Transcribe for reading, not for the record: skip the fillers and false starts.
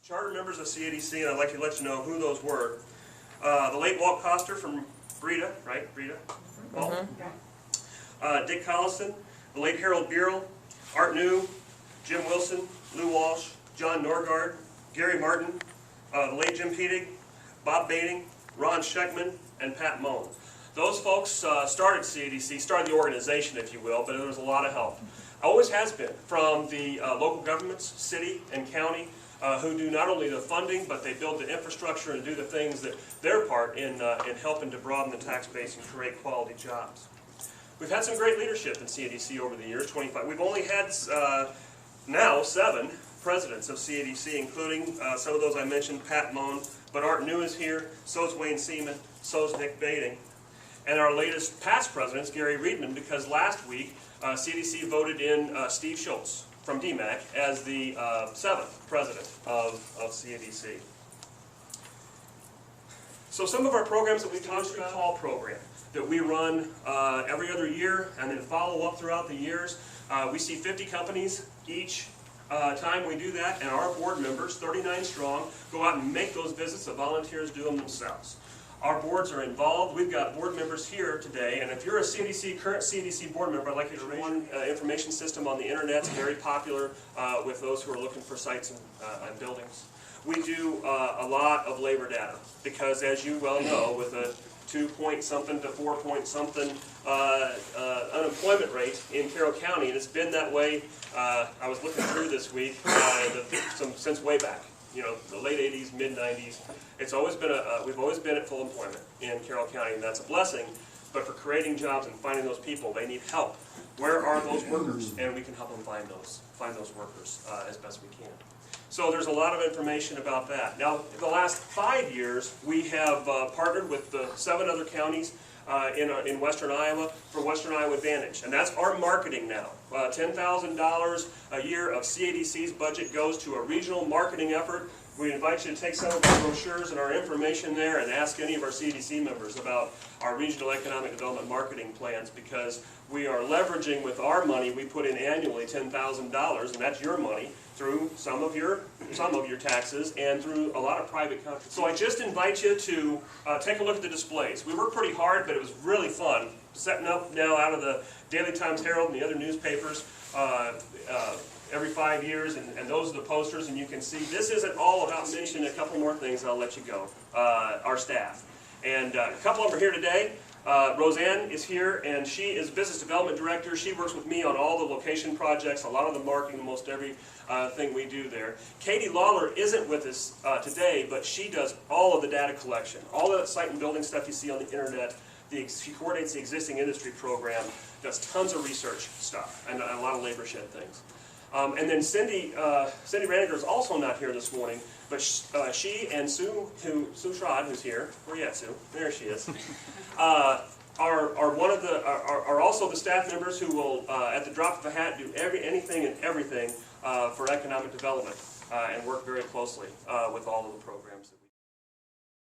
Charter members of CADC, and I'd like to let you know who those were. The late Walt Coster from Breda, right? Breda? Dick Collison, the late Harold Beerle, Art New, Jim Wilson, Lou Walsh, John Norgard, Gary Martin, the late Jim Pedig, Bob Bating, Ron Scheckman, and Pat Moan. Those folks started CADC, started the organization, if you will, but there was a lot of help. Always has been, from the local governments, city and county, who do not only the funding, but they build the infrastructure and do the things that their part in helping to broaden the tax base and create quality jobs. We've had some great leadership in CADC over the years, 25. We've only had now 7 presidents of CADC, including some of those I mentioned, Pat Moan, but Art New is here, so is Wayne Seaman, so is Nick Bating. And our latest past presidents, Gary Reedman, because last week CADC voted in Steve Schultz from DMAC as the 7th president of CADC. So some of our programs that we talked about, call program that we run every other year and then follow up throughout the years. We see 50 companies each time we do that, and our board members, 39 strong, go out and make those visits. The volunteers do them themselves. Our boards are involved. We've got board members here today, and if you're a current CADC board member, I'd like you to raise one information system on the internet. It's very popular with those who are looking for sites and buildings. We do a lot of labor data because, as you well know, with a 2-point-something to 4-point-something unemployment rate in Carroll County, and it's been that way. I was looking through this week since way back. You know, the late 80s, mid 90s. It's always been we've always been at full employment in Carroll County, and that's a blessing. But for creating jobs and finding those people, they need help. Where are those workers? And we can help them find those workers as best we can. So there's a lot of information about that. Now, in the last 5 years, we have partnered with the 7 other counties in Western Iowa for Western Iowa Advantage, and that's our marketing now. $10,000 a year of CADC's budget goes to a regional marketing effort. We invite you to take some of our brochures and our information there and ask any of our CADC members about our regional economic development marketing plans, because we are leveraging with our money we put in annually $10,000, and that's your money, through some of your taxes and through a lot of private contributions. So I just invite you to take a look at the displays. We worked pretty hard, but it was really fun setting up now out of the Daily Times Herald and the other newspapers every 5 years, and those are the posters, and you can see this isn't all about mentioning a couple more things, and I'll let you go. Our staff. And a couple of them are here today. Roseanne is here, and she is Business Development Director. She works with me on all the location projects, a lot of the marketing, almost every thing we do there. Katie Lawler isn't with us today, but she does all of the data collection, all the site and building stuff you see on the internet. She coordinates the existing industry program, does tons of research stuff, and a lot of labor shed things. And then Cindy Raniger is also not here this morning, but she and Sue Schrod, who's here, where you at, Sue? There she is. Are also the staff members who will, at the drop of a hat, do anything and everything for economic development and work very closely with all of the programs.